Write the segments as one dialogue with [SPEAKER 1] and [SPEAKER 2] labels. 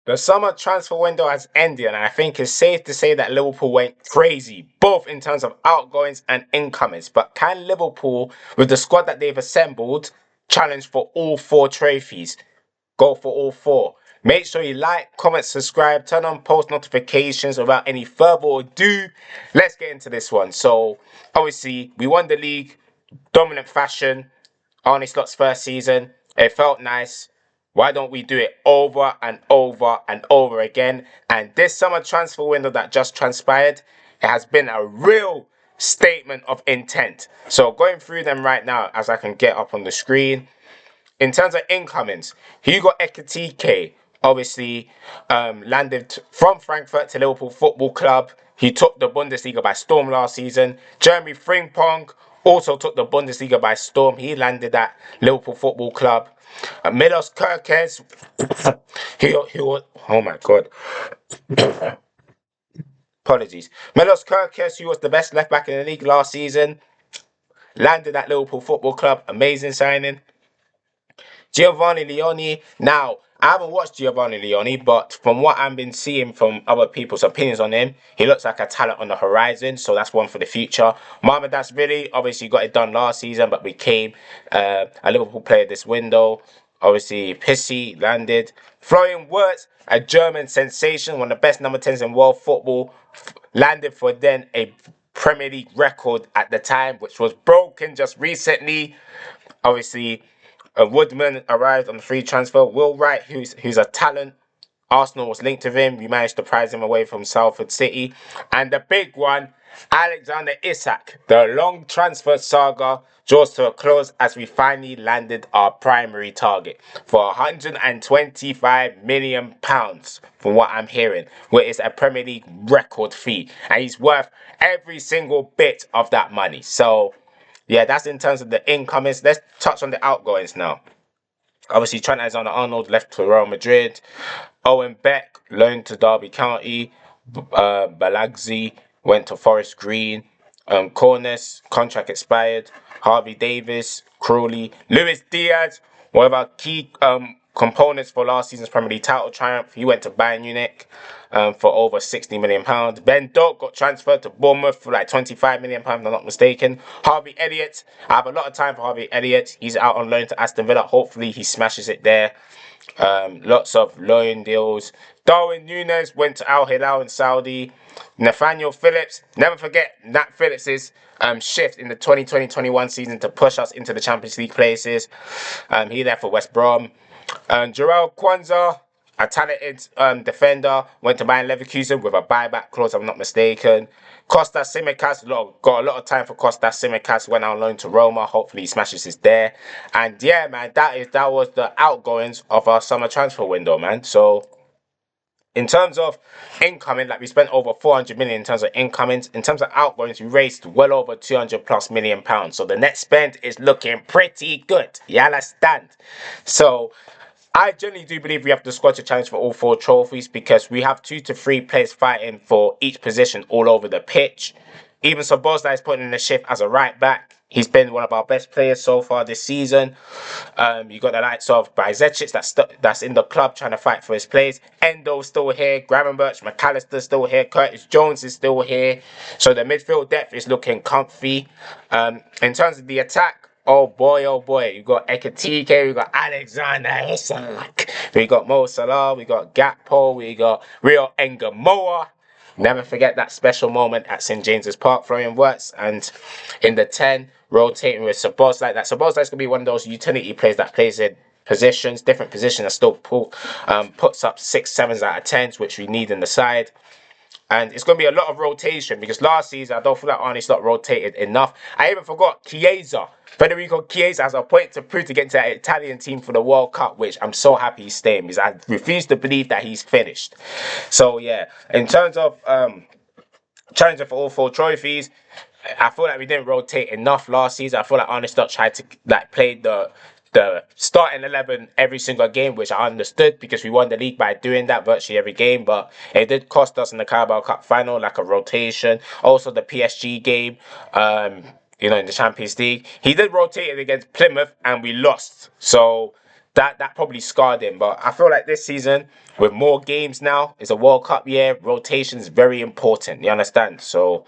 [SPEAKER 1] The summer transfer window has ended, and I think it's safe to say that Liverpool went crazy, both in terms of outgoings and incomings. But can Liverpool, with the squad that they've assembled, challenge for all four trophies? Go for all four. Make sure you like, comment, subscribe, turn on post notifications. Without any further ado, let's get into this one. So, obviously, we won the league, dominant fashion. Arne Slot's first season. It felt nice. Why don't we do it over and over and over again? And this summer transfer window that just transpired, it has been a real statement of intent. So going through them right now as I can get up on the screen. In terms of incomings, Hugo Ekitike obviously landed from Frankfurt to Liverpool Football Club. He took the Bundesliga by storm last season. Jeremy Frimpong also took the Bundesliga by storm. He landed at Liverpool Football Club. Milos Kerkez, he was, oh my god, apologies. Milos Kerkez, who was the best left back in the league last season, landed at Liverpool Football Club. Amazing signing. Giovanni Leone. Now, I haven't watched Giovanni Leone, but from what I've been seeing from other people's opinions on him, he looks like a talent on the horizon. So that's one for the future. Mohamed Dasvili obviously got it done last season, but became a Liverpool player this window. Obviously, Pissy landed. Florian Wirtz, a German sensation, one of the best number 10s in world football, landed for then a Premier League record at the time, which was broken just recently. Obviously, Woodman arrived on the free transfer. Will Wright, who's a talent. Arsenal was linked with him. We managed to prize him away from Salford City. And the big one, Alexander Isak. The long transfer saga draws to a close as we finally landed our primary target for £125 million, from what I'm hearing, which is a Premier League record fee. And he's worth every single bit of that money. So, yeah, that's in terms of the incomings. Let's touch on the outgoings now. Obviously, Trent Alexander-Arnold left to Real Madrid. Owen Beck loaned to Derby County. Balagzi went to Forest Green. Cornes contract expired. Harvey Davis, Crawley, Luis Diaz, one of our key components for last season's Premier League title triumph. He went to Bayern Munich for over £60 million. Ben Doak got transferred to Bournemouth for like £25 million, if I'm not mistaken. Harvey Elliott, I have a lot of time for Harvey Elliott. He's out on loan to Aston Villa. Hopefully he smashes it there. Lots of loan deals. Darwin Núñez went to Al Hilal in Saudi. Nathaniel Phillips, never forget Nat Phillips's shift in the 2020-21 season to push us into the Champions League places. He left for West Brom. Jarrell Kwanzaa, a talented defender, went to Bayern Leverkusen with a buyback clause, if I'm not mistaken. Kostas Tsimikas, got a lot of time for Kostas Tsimikas, went on loan to Roma. Hopefully he smashes his there. And yeah, man, that was the outgoings of our summer transfer window, man. So in terms of incoming, like we spent over 400 million in terms of incomings. In terms of outgoings, we raised well over 200 plus million pounds. So the net spend is looking pretty good. You understand? So I generally do believe we have the squad to challenge for all four trophies because we have 2 to 3 players fighting for each position all over the pitch. Even Sobozlai is putting in the shift as a right back. He's been one of our best players so far this season. You got the likes of Bajcetic that's in the club trying to fight for his place. Endo's still here. Gravenberch, McAllister's still here. Curtis Jones is still here. So the midfield depth is looking comfy. In terms of the attack, oh boy, you got Ekitike, we got Alexander Isak, we got Mo Salah, we got Gakpo, we got Rio Engamoa. Never forget that special moment at St James's Park, Florian Wirtz, and in the 10, rotating with Szoboszlai. That Szoboszlai's gonna be one of those utility players that plays in positions, different positions, and still puts up 6, 7s out of 10s, which we need in the side. And it's going to be a lot of rotation because last season I don't feel like Arne Slot rotated enough. I even forgot Chiesa. Federico Chiesa has a point to prove to get into that Italian team for the World Cup, which I'm so happy he's staying because I refuse to believe that he's finished. So yeah, in terms of challenging for all four trophies, I feel like we didn't rotate enough last season. I feel like Arne Slot tried to play the starting 11 every single game, which I understood because we won the league by doing that virtually every game, but it did cost us in the Carabao Cup final, like a rotation. Also the PSG game, in the Champions League. He did rotate it against Plymouth and we lost. So that probably scarred him. But I feel like this season, with more games now, it's a World Cup year. Rotation is very important. You understand? So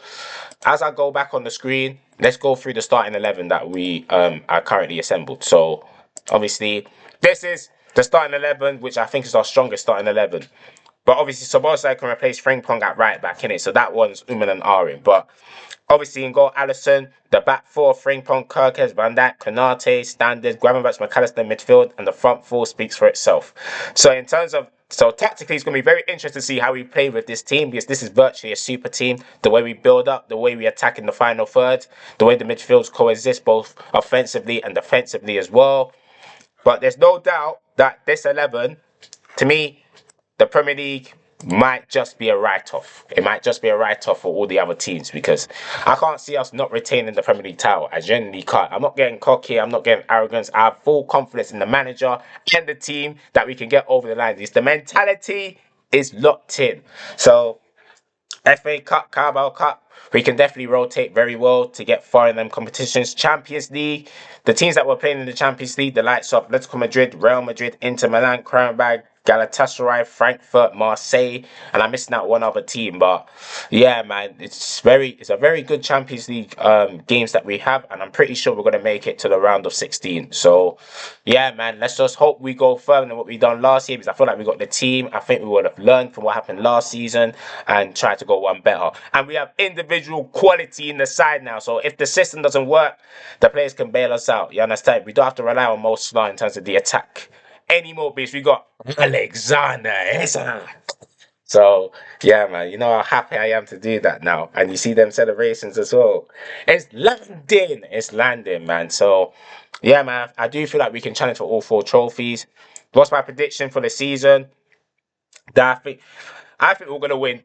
[SPEAKER 1] as I go back on the screen, let's go through the starting 11 that we are currently assembled. So obviously, this is the starting 11, which I think is our strongest starting 11. But obviously, Sabosai can replace Frank Pong at right back in it. So that one's Uman and Arin. But obviously, in goal, Allison, the back four, Frimpong, Kirkes, Van Dijk, Konate, Standard, Gravenberch, McAllister, midfield, and the front four speaks for itself. So in terms of, so tactically, it's going to be very interesting to see how we play with this team, because this is virtually a super team. The way we build up, the way we attack in the final third, the way the midfields coexist both offensively and defensively as well. But there's no doubt that this 11, to me, the Premier League might just be a write-off. It might just be a write-off for all the other teams, because I can't see us not retaining the Premier League title. I genuinely can't. I'm not getting cocky. I'm not getting arrogance. I have full confidence in the manager and the team that we can get over the line. The mentality is locked in. So FA Cup, Carabao Cup, we can definitely rotate very well to get far in them competitions. Champions League, the teams that were playing in the Champions League, the likes of Atletico Madrid, Real Madrid, Inter Milan, Kronberg, Galatasaray, Frankfurt, Marseille, and I'm missing out one other team. But yeah, man, it's a very good Champions League games that we have, and I'm pretty sure we're gonna make it to the round of 16. So yeah, man, let's just hope we go further than what we done last year, because I feel like we got the team. I think we would have learned from what happened last season and try to go one better. And we have individual quality in the side now. So if the system doesn't work, the players can bail us out. You understand? We don't have to rely on Mo Salah in terms of the attack anymore, because we got Alexander Isak. So yeah, man, you know how happy I am to do that now. And you see them celebrations as well. It's landing. It's landing, man. So yeah, man, I do feel like we can challenge for all four trophies. What's my prediction for the season? That I think we're going to win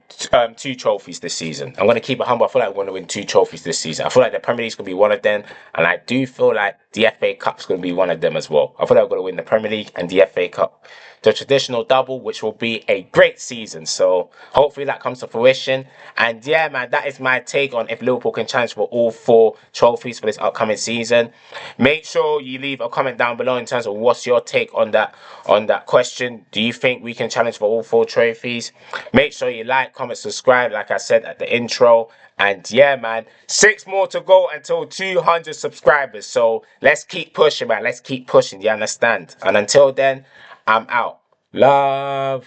[SPEAKER 1] two trophies this season. I'm going to keep it humble. I feel like we're going to win two trophies this season. I feel like the Premier League's going to be one of them. And I do feel like the FA Cup's going to be one of them as well. I feel like we're going to win the Premier League and the FA Cup. The traditional double, which will be a great season. So hopefully that comes to fruition. And yeah, man, that is my take on if Liverpool can challenge for all four trophies for this upcoming season. Make sure you leave a comment down below in terms of what's your take on that question. Do you think we can challenge for all four trophies? Make sure you like, comment, subscribe, like I said at the intro. And yeah, man, 6 more to go until 200 subscribers. So let's keep pushing, man. Let's keep pushing. You understand? And until then, I'm out. Love.